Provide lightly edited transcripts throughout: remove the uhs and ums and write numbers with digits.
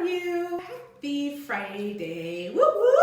are you? Happy Friday. Woo woo.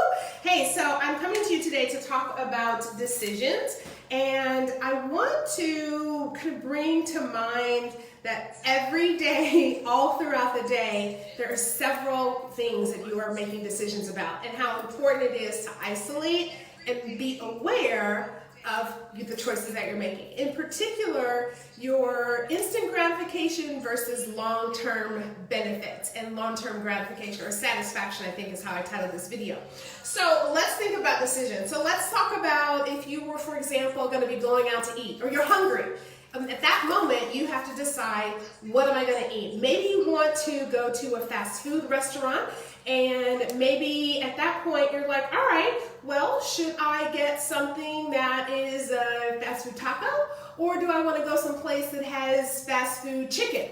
Hey, so I'm coming to you today to talk about decisions, and I want to kind of bring to mind that every day, all throughout the day, there are several things that you are making decisions about, and how important it is to isolate and be aware of the choices that you're making. In particular, your instant gratification versus long-term benefits and long-term gratification, or satisfaction, I think is how I titled this video. So let's think about decisions. So let's talk about if you were, for example, going to be going out to eat, or you're hungry. At that moment, you have to decide, what am I going to eat? Maybe you want to go to a fast food restaurant, and maybe at that point you're like, all right, well, should I get something that is a fast food taco, or do I want to go someplace that has fast food chicken?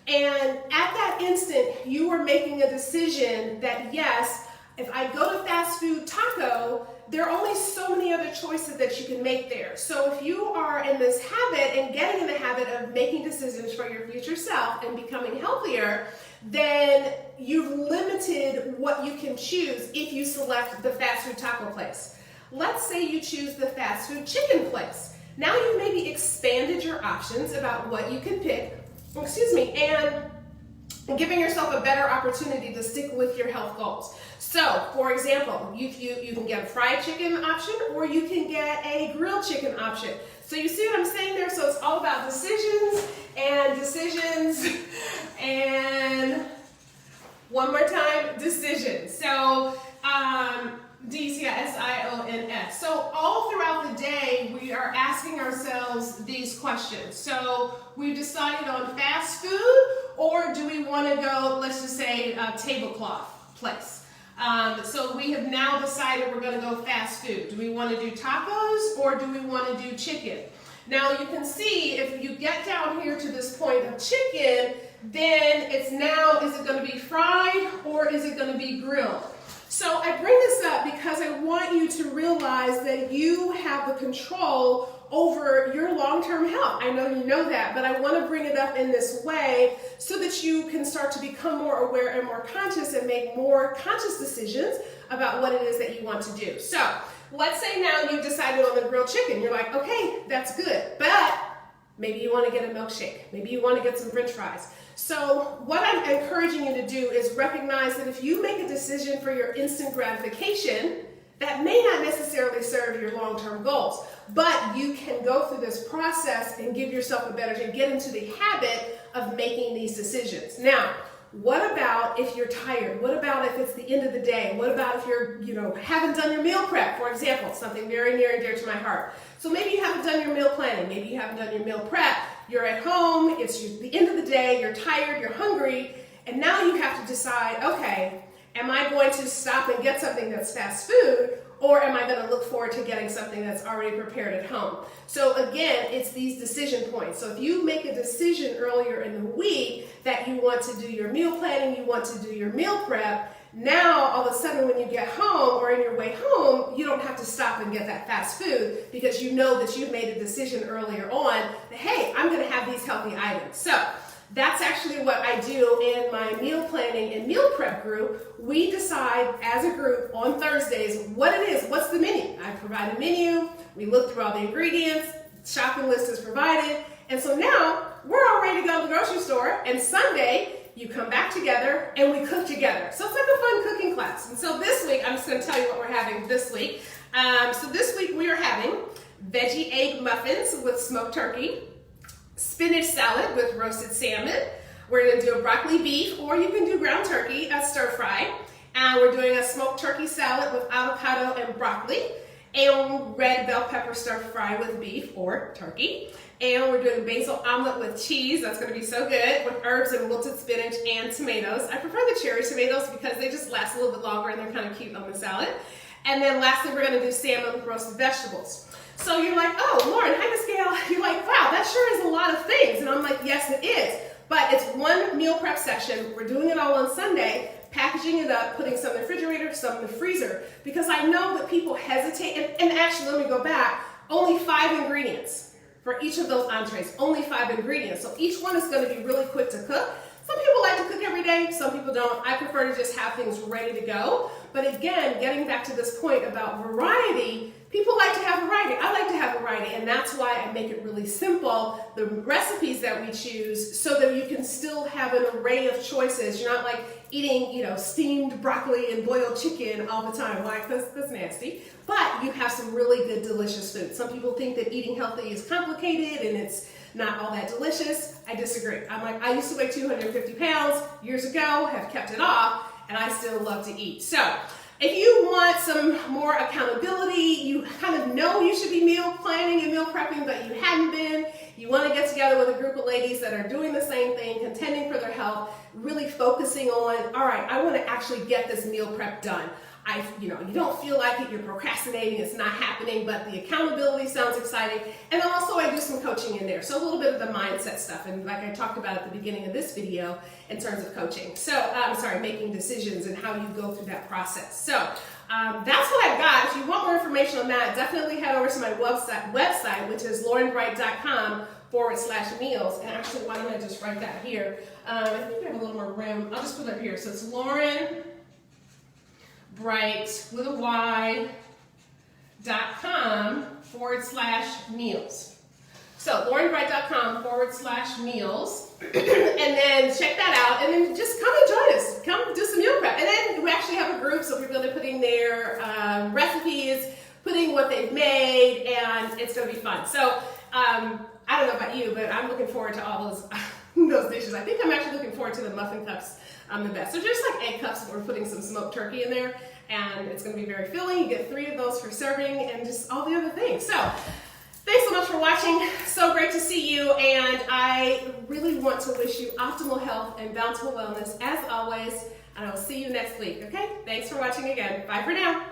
And at that instant, you are making a decision that, yes, if I go to fast food taco, there are only so many other choices that you can make there. So if you are in this habit and getting in the habit of making decisions for your future self and becoming healthier, then you've limited what you can choose if you select the fast food taco place. Let's say you choose the fast food chicken place. Now you maybe expanded your options about what you can pick, and giving yourself a better opportunity to stick with your health goals. So, for example, you can get a fried chicken option, or you can get a grilled chicken option. So you see what I'm saying there? So it's all about decisions, and one more time, decisions. So, D-E-C-I-S-I-O-N-S. So all throughout the day, we are asking ourselves these questions. So we've decided on fast food, or do we want to go, let's just say, a tablecloth place. So we have now decided we're going to go fast food. Do we want to do tacos, or do we want to do chicken? Now you can see, if you get down here to this point of chicken, then it's now, is it going to be fried, or is it going to be grilled? So I bring this up because I want you to realize that you have the control over your long-term health. I know you know that, but I want to bring it up in this way so that you can start to become more aware and more conscious and make more conscious decisions about what it is that you want to do. So let's say now you've decided on the grilled chicken. You're like, okay, that's good, but maybe you want to get a milkshake. Maybe you want to get some French fries. So what I'm encouraging you to do is recognize that if you make a decision for your instant gratification, that may not necessarily serve your long-term goals, but you can go through this process and give yourself a better chance, get into the habit of making these decisions. Now, what about if you're tired? What about if it's the end of the day? What about if you're, haven't done your meal prep, for example, something very near and dear to my heart. So maybe you haven't done your meal planning. Maybe you haven't done your meal prep. You're at home, it's the end of the day, you're tired, you're hungry, and now you have to decide, okay, am I going to stop and get something that's fast food, or am I going to look forward to getting something that's already prepared at home? So again, it's these decision points. So if you make a decision earlier in the week that you want to do your meal planning, you want to do your meal prep, now all of a sudden when you get home or in your way home, you don't have to stop and get that fast food, because you know that you've made a decision earlier on that, hey, I'm going to have these healthy items. So that's actually what I do in my meal planning and meal prep group. We decide as a group on Thursdays what it is, what's the menu. I provide a menu, we look through all the ingredients, shopping list is provided, and so now we're all ready to go to the grocery store, and Sunday you come back together and we cook together. So it's like a fun cooking class. And so this week, I'm just going to tell you what we're having this week. So this week we are having veggie egg muffins with smoked turkey, spinach salad with roasted salmon. We're going to do a broccoli beef, or you can do ground turkey, a stir fry. And we're doing a smoked turkey salad with avocado and broccoli, and red bell pepper stir fry with beef or turkey. And we're doing a basil omelet with cheese. That's going to be so good, with herbs and wilted spinach and tomatoes. I prefer the cherry tomatoes because they just last a little bit longer and they're kind of cute on the salad. And then lastly, we're going to do salmon with roasted vegetables. So you're like, oh, Lauren, hi, Miss Gail. You're like, wow, that sure is a lot of things. And I'm like, yes, it is. But it's one meal prep session. We're doing it all on Sunday, packaging it up, putting some in the refrigerator, some in the freezer, because I know that people hesitate. And actually, let me go back, only 5 ingredients for each of those entrees, only 5 ingredients. So each one is going to be really quick to cook. It's Some people like to cook every day, some people don't. I prefer to just have things ready to go. But again, getting back to this point about variety, people like to have variety. I like to have variety, and that's why I make it really simple, the recipes that we choose, so that you can still have an array of choices. You're not like eating, steamed broccoli and boiled chicken all the time. Like, that's nasty. But you have some really good, delicious food. Some people think that eating healthy is complicated and it's not all that delicious. I disagree. I'm like, I used to weigh 250 pounds years ago, have kept it off, and I still love to eat. So if you want some more accountability, you kind of know you should be meal planning and meal prepping, but you hadn't been, you want to get together with a group of ladies that are doing the same thing, contending for their health, really focusing on, all right, I want to actually get this meal prep done. You don't feel like it, you're procrastinating, it's not happening, but the accountability sounds exciting. And also I do some coaching in there. So a little bit of the mindset stuff, and like I talked about at the beginning of this video in terms of coaching. So, making decisions and how you go through that process. So that's what I've got. If you want more information on that, definitely head over to my website, which is laurenbright.com/meals. And actually, why don't I just write that here? I think we have a little more room. I'll just put it here. So it's Lauren Bright with a y.com/meals. So laurenbright.com/meals. And then check that out, and then just come and join us. Come do some meal prep. And then we actually have a group, so people are putting their recipes, putting what they've made, and it's going to be fun. So I don't know about you, but I'm looking forward to all those dishes. I think I'm actually looking forward to the muffin cups the best. So just like egg cups, we're putting some smoked turkey in there, and it's going to be very filling. You get 3 of those for serving, and just all the other things. So thanks so much for watching. So great to see you, and I really want to wish you optimal health and bountiful wellness as always, and I will see you next week, okay? Thanks for watching again. Bye for now.